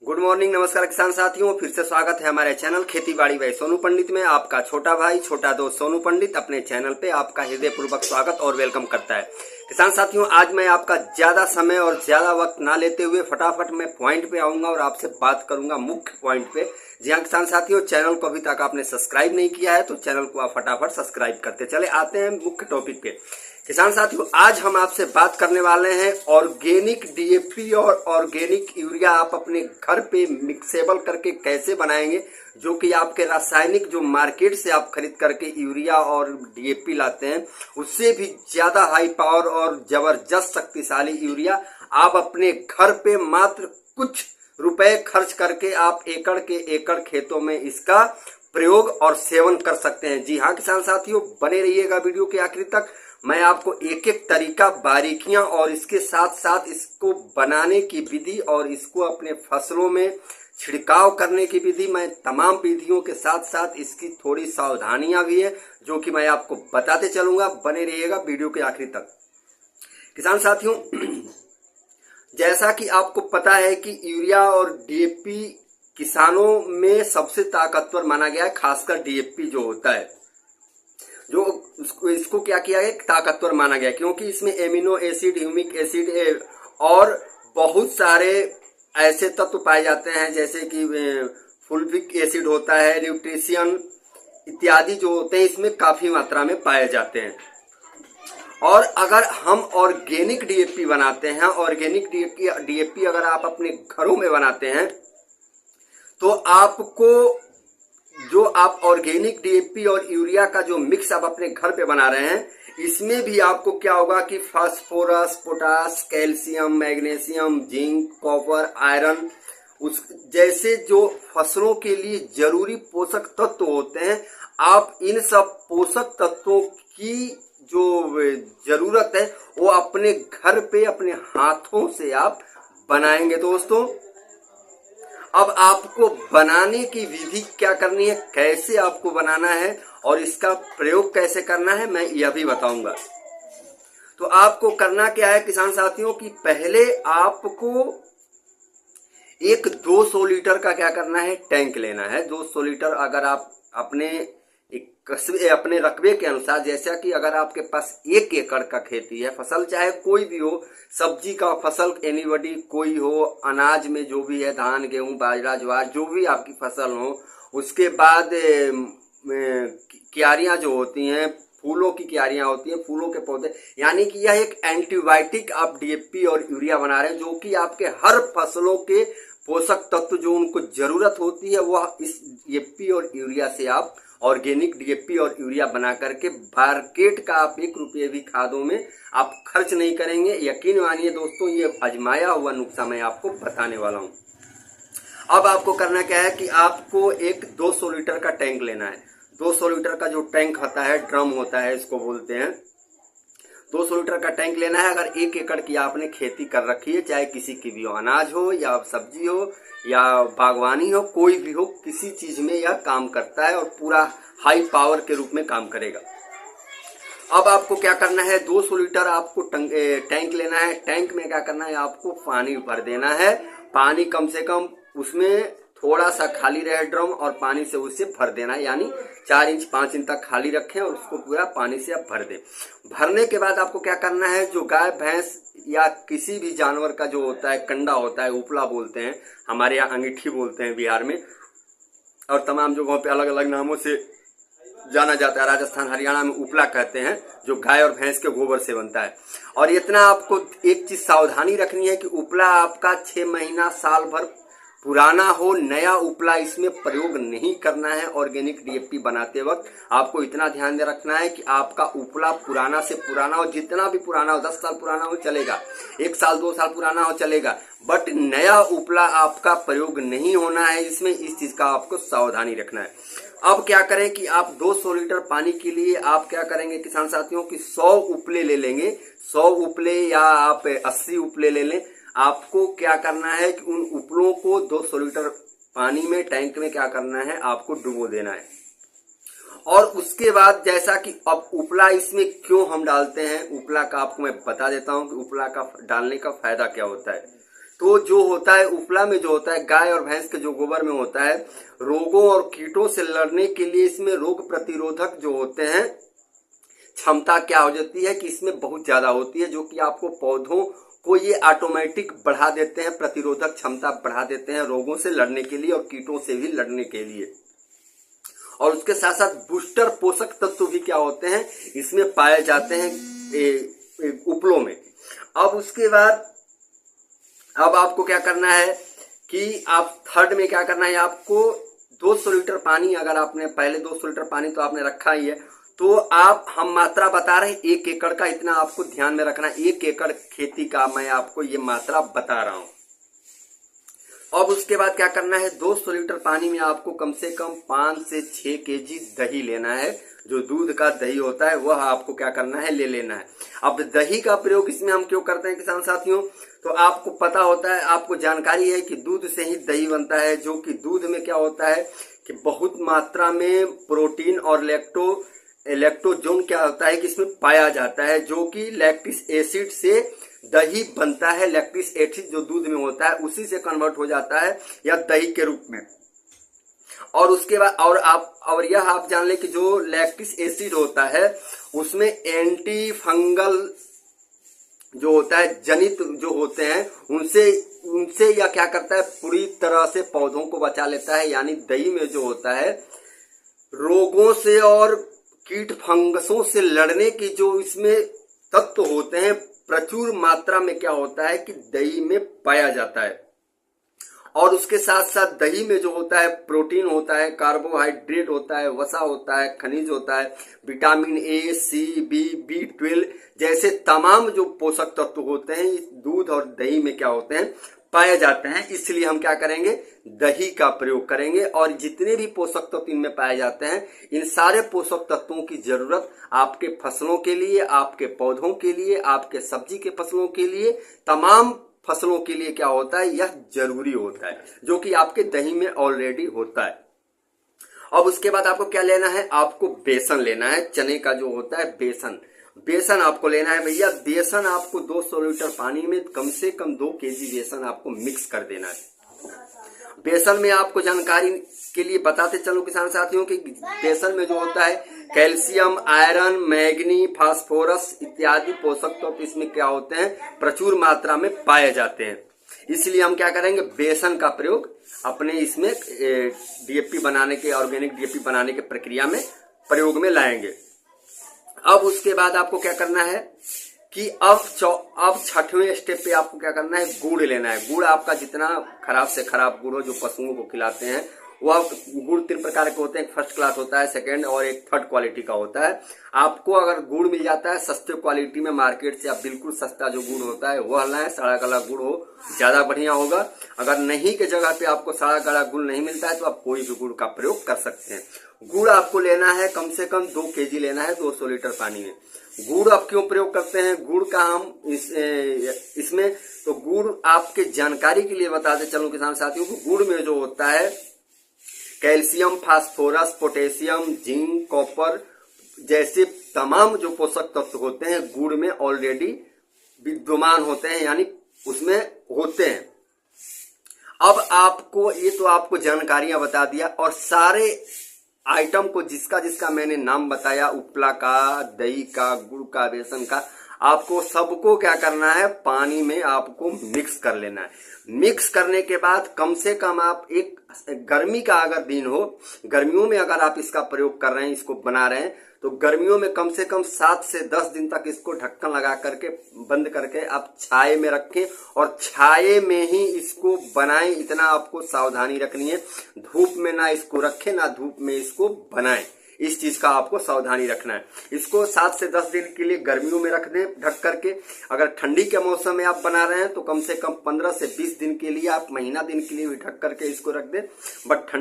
Good morning, नमस्कार किसान साथियों। फिर से स्वागत है हमारे चैनल खेती बाड़ी बाई सोनू पंडित में। आपका छोटा भाई छोटा दोस्त सोनू पंडित अपने चैनल पे आपका हृदय पूर्वक स्वागत और वेलकम करता है। किसान साथियों, आज मैं आपका ज्यादा समय और ज्यादा वक्त ना लेते हुए फटाफट मैं पॉइंट पे आऊंगा और आपसे बात करूंगा मुख्य पॉइंट पे। जी हाँ किसान साथियों, चैनल को अभी तक आपने सब्सक्राइब नहीं किया है तो चैनल को आप फटाफट सब्सक्राइब करते चले। आते हैं मुख्य टॉपिक पे। किसान साथियों, आज हम आपसे बात करने वाले हैं ऑर्गेनिक डीएपी और ऑर्गेनिक यूरिया आप अपने घर पे मिक्सेबल करके कैसे बनाएंगे, जो कि आपके रासायनिक जो मार्केट से आप खरीद करके यूरिया और डीएपी लाते हैं उससे भी ज्यादा हाई पावर और जबरदस्त शक्तिशाली यूरिया आप अपने घर पे मात्र कुछ रुपए खर्च करके आप एकड़ के एकड़ खेतों में इसका प्रयोग और सेवन कर सकते हैं। जी हाँ किसान साथियों, बने रहिएगा वीडियो के आखिर तक। मैं आपको एक एक तरीका, बारीकियां और इसके साथ साथ इसको बनाने की विधि और इसको अपने फसलों में छिड़काव करने की विधि, मैं तमाम विधियों के साथ साथ इसकी थोड़ी सावधानियां भी है जो कि मैं आपको बताते चलूंगा। बने रहिएगा वीडियो के आखिर तक। किसान साथियों, जैसा कि आपको पता है कि यूरिया और डीएपी किसानों में सबसे ताकतवर माना गया है। खासकर डीएपी जो होता है, जो इसको क्या किया है, ताकतवर माना गया क्योंकि इसमें एमिनो एसिड, ह्यूमिक एसिड और बहुत सारे ऐसे तत्व पाए जाते हैं जैसे कि फुल्विक एसिड होता है, न्यूट्रिशियन इत्यादि जो होते हैं इसमें काफी मात्रा में पाए जाते हैं। और अगर हम ऑर्गेनिक डीएपी बनाते हैं, ऑर्गेनिक डीएपी अगर आप अपने घरों में बनाते हैं तो आपको जो आप ऑर्गेनिक डीएपी और यूरिया का जो मिक्स आप अपने घर पे बना रहे हैं इसमें भी आपको क्या होगा कि phosphorus, potash, calcium, magnesium, zinc, copper, iron उस जैसे जो फसलों के लिए जरूरी पोषक तत्व होते हैं, आप इन सब पोषक तत्वों की जो जरूरत है वो अपने घर पे अपने हाथों से आप बनाएंगे। दोस्तों, अब आपको बनाने की विधि क्या करनी है, कैसे आपको बनाना है और इसका प्रयोग कैसे करना है, मैं यह भी बताऊंगा। तो आपको करना क्या है किसान साथियों कि पहले आपको एक 200 लीटर का क्या करना है, टैंक लेना है। 200 लीटर अगर आप अपने रकबे के अनुसार, जैसा कि अगर आपके पास 1 एकड़ का खेती है, फसल चाहे कोई भी हो, सब्जी का फसल एनीबडी कोई हो, अनाज में जो भी है धान, गेहूं, बाजरा, ज्वार जो भी आपकी फसल हो, उसके बाद क्यारियां जो होती हैं, फूलों की क्यारियां होती हैं, फूलों के पौधे, यानी कि यह एक एंटीबायोटिक आप डीएपी और यूरिया बना रहे हैं जो कि आपके हर फसलों के पोषक तत्व जो उनको जरूरत होती है वह इस डीएपी और यूरिया से आप ऑर्गेनिक डीएपी और यूरिया बना करके मार्केट का आप 1 रुपये भी खादों में आप खर्च नहीं करेंगे। यकीन मानिए दोस्तों, ये आजमाया हुआ नुस्खा मैं आपको बताने वाला हूं। अब आपको करना क्या है कि आपको एक 200 लीटर का टैंक लेना है। 200 लीटर का जो टैंक होता है, ड्रम होता है इसको बोलते हैं, 200 लीटर का टैंक लेना है। अगर 1 एकड़ की आपने खेती कर रखी है, चाहे किसी की भी हो, अनाज हो या सब्जी हो या बागवानी हो, कोई भी हो, किसी चीज में यह काम करता है और पूरा हाई पावर के रूप में काम करेगा। अब आपको क्या करना है, 200 लीटर आपको टैंक लेना है। टैंक में क्या करना है, आपको पानी भर देना है। पानी कम से कम उसमें थोड़ा सा खाली रहे ड्रम और पानी से उसे भर देना है, यानी 4 इंच 5 इंच तक खाली रखें और उसको पूरा पानी से आप भर दें। भरने के बाद आपको क्या करना है, जो गाय भैंस या किसी भी जानवर का जो होता है कंडा होता है, उपला बोलते हैं, हमारे यहाँ अंगीठी बोलते हैं बिहार में, और तमाम जगहों पे अलग अलग नामों से जाना जाता है। राजस्थान, हरियाणा में उपला कहते हैं, जो गाय और भैंस के गोबर से बनता है। और इतना आपको एक चीज सावधानी रखनी है कि उपला आपका 6 महीना साल भर पुराना हो, नया उपला इसमें प्रयोग नहीं करना है। ऑर्गेनिक डीएपी बनाते वक्त आपको इतना ध्यान रखना है कि आपका उपला पुराना से पुराना हो, जितना भी पुराना हो, 10 साल पुराना हो चलेगा, 1 साल 2 साल पुराना हो चलेगा, बट नया उपला आपका प्रयोग नहीं होना है इसमें। इस चीज का आपको सावधानी रखना है। अब क्या करें कि आप 200 लीटर पानी के लिए आप क्या करेंगे किसान साथियों कि 100 उपले ले लेंगे। 100 उपले या आप 80 उपले ले लें। आपको क्या करना है कि उन उपलों को 200 लीटर पानी में, टैंक में क्या करना है, आपको डुबो देना है। और उसके बाद जैसा कि अब उपला इसमें क्यों हम डालते हैं, उपला का आपको मैं बता देता हूं कि उपला का डालने का फायदा क्या होता है। तो जो होता है उपला में जो होता है गाय और भैंस के जो गोबर में होता है, रोगों और कीटों से लड़ने के लिए इसमें रोग प्रतिरोधक जो होते हैं क्षमता क्या हो जाती है कि इसमें बहुत ज्यादा होती है, जो कि आपको पौधों को ये ऑटोमेटिक बढ़ा देते हैं, प्रतिरोधक क्षमता बढ़ा देते हैं रोगों से लड़ने के लिए और कीटों से भी लड़ने के लिए। और उसके साथ साथ बूस्टर पोषक तत्व भी क्या होते हैं इसमें पाए जाते हैं उपलों में। अब उसके बाद अब आपको क्या करना है कि आप थर्ड में क्या करना है, आपको 200 लीटर पानी, अगर आपने पहले 200 लीटर पानी तो आपने रखा ही है, तो आप हम मात्रा बता रहे हैं 1 एकड़ का, इतना आपको ध्यान में रखना है। 1 एकड़ खेती का मैं आपको ये मात्रा बता रहा हूं। अब उसके बाद क्या करना है, 200 लीटर पानी में आपको कम से कम 5 से 6 केजी दही लेना है। जो दूध का दही होता है वह आपको क्या करना है, ले लेना है। अब दही का प्रयोग इसमें हम क्यों करते हैं किसान साथियों, तो आपको पता होता है, आपको जानकारी है कि दूध से ही दही बनता है, जो कि दूध में क्या होता है कि बहुत मात्रा में प्रोटीन और लैक्टोजोन क्या होता है कि इसमें पाया जाता है, जो कि लैक्टिक एसिड से दही बनता है। लैक्टिक एसिड जो दूध में होता है उसी से कन्वर्ट हो जाता है या दही के रूप में। और उसके बाद और यह आप जान ले कि जो लैक्टिक एसिड होता है उसमें एंटी फंगल जो होता है जनित जो होते हैं उनसे यह क्या करता है, पूरी तरह से पौधों को बचा लेता है। यानी दही में जो होता है रोगों से और कीट फंगसों से लड़ने की जो इसमें तत्व होते हैं प्रचुर मात्रा में क्या होता है कि दही में पाया जाता है। और उसके साथ साथ दही में जो होता है प्रोटीन होता है, कार्बोहाइड्रेट होता है, वसा होता है, खनिज होता है, vitamin A, C, B, B12 जैसे तमाम जो पोषक तत्व होते हैं इस दूध और दही में क्या होते हैं, पाए जाते हैं। इसलिए हम क्या करेंगे, दही का प्रयोग करेंगे। और जितने भी पोषक तत्व इनमें पाए जाते हैं, इन सारे पोषक तत्वों की जरूरत आपके फसलों के लिए, आपके पौधों के लिए, आपके सब्जी के फसलों के लिए, तमाम फसलों के लिए क्या होता है, यह जरूरी होता है, जो कि आपके दही में ऑलरेडी होता है। अब उसके बाद आपको क्या लेना है, आपको बेसन लेना है। चने का जो होता है बेसन आपको लेना है भैया। बेसन आपको 200 लीटर पानी में कम से कम 2 केजी बेसन आपको मिक्स कर देना है। बेसन में आपको जानकारी के लिए बताते चलो किसान साथियों कि बेसन में जो होता है कैल्शियम, आयरन, मैग्नी, फास्फोरस इत्यादि पोषक तत्व इसमें क्या होते हैं, प्रचुर मात्रा में पाए जाते हैं। इसलिए हम क्या करेंगे, बेसन का प्रयोग अपने इसमें डीएपी बनाने के, ऑर्गेनिक डीएपी बनाने के प्रक्रिया में प्रयोग में लाएंगे। अब उसके बाद आपको क्या करना है कि अब छठवें स्टेप पे आपको क्या करना है, गुड़ लेना है। गुड़ आपका जितना खराब से खराब गुड़ हो जो पशुओं को खिलाते हैं, वह गुड़ 3 प्रकार के होते हैं। एक फर्स्ट क्लास होता है, सेकंड और एक थर्ड क्वालिटी का होता है। आपको अगर गुड़ मिल जाता है सस्ते क्वालिटी में मार्केट से, आप बिल्कुल सस्ता जो गुड़ होता है वह लाएं। सड़ा गला गुड़ हो ज्यादा बढ़िया होगा। अगर नहीं के जगह पे आपको सड़ा गला गुड़ नहीं मिलता है तो आप कोई भी गुड़ का प्रयोग कर सकते हैं। गुड़ आपको लेना है कम से कम 2 केजी लेना है 200 लीटर पानी में। गुड़ आप क्यों प्रयोग करते हैं, गुड़ का हम इसमें तो गुड़ आपके जानकारी के लिए बताते चलूं किसान साथियों को, गुड़ में जो होता है calcium, phosphorus, potassium, zinc, copper जैसे तमाम जो पोषक तत्व होते हैं गुड़ में ऑलरेडी विद्यमान होते हैं, यानी उसमें होते हैं। अब आपको ये तो आपको जानकारियां बता दिया, और सारे आइटम को जिसका जिसका मैंने नाम बताया, उपला का, दही का, गुड़ का, बेसन का, आपको सबको क्या करना है, पानी में आपको मिक्स कर लेना है। मिक्स करने के बाद कम से कम आप एक गर्मी का अगर दिन हो, गर्मियों में अगर आप इसका प्रयोग कर रहे हैं, इसको बना रहे हैं, तो गर्मियों में कम से कम 7 से 10 दिन तक इसको ढक्कन लगा करके बंद करके आप छाये में रखें, और छाये में ही इसको बनाएं। इतना आपको सावधानी रखनी है, धूप में ना इसको रखें, ना धूप में इसको बनाएं। इस चीज का आपको सावधानी रखना है। इसको 7 से 10 दिन के लिए गर्मियों में रख दें ढक करके। अगर ठंडी के मौसम में आप बना रहे हैं तो कम से कम 15 से 20 दिन के लिए, आप महीना दिन के लिए भी ढक करके इसको रख दें। बट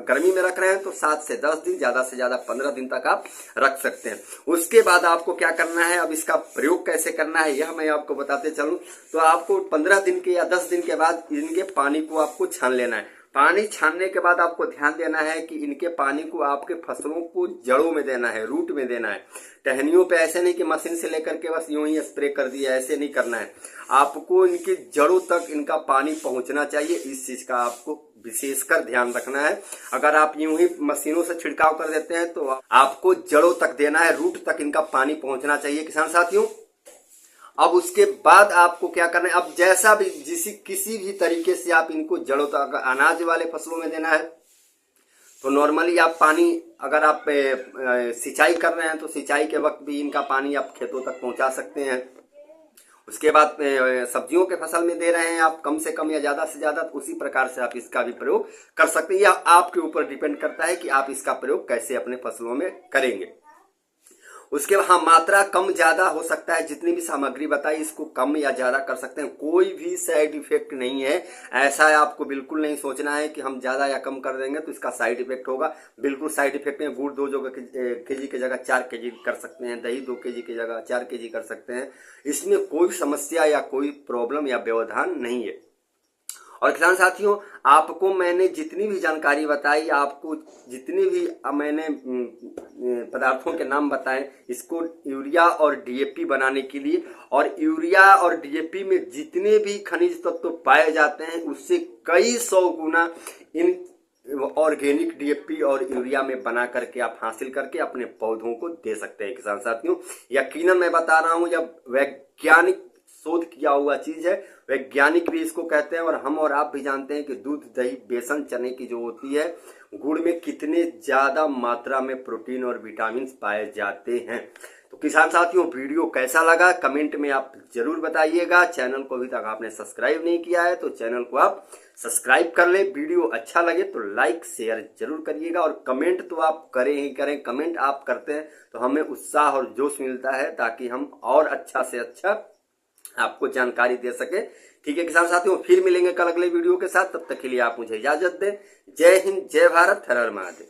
गर्मी में रख रहे हैं तो 7 से 10 दिन, ज्यादा से ज्यादा 15 दिन तक आप रख सकते हैं। उसके बाद आपको क्या करना है, अब इसका प्रयोग कैसे करना है यह मैं आपको बताते चलूं। तो आपको 15 दिन के या 10 दिन के बाद इनके पानी को आपको छान लेना है। पानी छानने के बाद आपको ध्यान देना है कि इनके पानी को आपके फसलों को जड़ों में देना है, रूट में देना है। टहनियों पे ऐसे नहीं कि मशीन से लेकर के बस यूं ही स्प्रे कर दिया, ऐसे नहीं करना है। आपको इनकी जड़ों तक इनका पानी पहुंचना चाहिए, इस चीज का आपको विशेषकर ध्यान रखना है। अगर आप यूं ही मशीनों से छिड़काव कर देते हैं तो आपको जड़ों तक देना है, रूट तक इनका पानी पहुंचना चाहिए किसान साथियों। अब उसके बाद आपको क्या करना है, अब जैसा भी किसी भी तरीके से आप इनको जड़ों तक, अनाज वाले फसलों में देना है तो नॉर्मली आप पानी, अगर आप सिंचाई कर रहे हैं तो सिंचाई के वक्त भी इनका पानी आप खेतों तक पहुंचा सकते हैं। उसके बाद सब्जियों के फसल में दे रहे हैं आप कम से कम या ज्यादा से ज्यादा, तो उसी प्रकार से आप इसका भी प्रयोग कर सकते हैं। या आपके ऊपर डिपेंड करता है कि आप इसका प्रयोग कैसे अपने फसलों में करेंगे। उसके बाद हाँ, मात्रा कम ज्यादा हो सकता है, जितनी भी सामग्री बताई इसको कम या ज्यादा कर सकते हैं, कोई भी साइड इफेक्ट नहीं है। ऐसा है आपको बिल्कुल नहीं सोचना है कि हम ज्यादा या कम कर देंगे तो इसका साइड इफेक्ट होगा, बिल्कुल साइड इफेक्ट नहीं। गुड़ 2 केजी की जगह 4 केजी कर सकते हैं, दही 2 केजी की जगह 4 केजी कर सकते हैं, इसमें कोई समस्या या कोई प्रॉब्लम या व्यवधान नहीं है। और किसान साथियों, आपको मैंने जितनी भी जानकारी बताई, आपको जितनी भी मैंने पदार्थों के नाम बताए, इसको यूरिया और डीएपी बनाने के लिए, और यूरिया और डीएपी में जितने भी खनिज तत्व पाए जाते हैं उससे कई 100 गुना इन ऑर्गेनिक डीएपी और यूरिया में बना करके आप हासिल करके अपने पौधों को दे सकते हैं किसान साथियों। यकीनन मैं बता रहा हूं, जब वैज्ञानिक शोध किया हुआ चीज है, वैज्ञानिक भी इसको कहते हैं, और हम और आप भी जानते हैं कि दूध, दही, बेसन, चने की जो होती है, गुड़ में कितने ज्यादा मात्रा में प्रोटीन और विटामिन पाए जाते हैं। तो किसान साथियों, वीडियो कैसा लगा कमेंट में आप जरूर बताइएगा। चैनल को अभी तक आपने सब्सक्राइब नहीं किया है तो चैनल को आप सब्सक्राइब कर ले। वीडियो अच्छा लगे तो लाइक शेयर जरूर करिएगा, और कमेंट तो आप करें ही करें। कमेंट आप करते हैं तो हमें उत्साह और जोश मिलता है, ताकि हम और अच्छा से अच्छा आपको जानकारी दे सके। ठीक है किसान साथियों, फिर मिलेंगे कल अगले वीडियो के साथ। तब तक के लिए आप मुझे इजाजत दें। जय हिंद, जय भारत, हर हर महादेव।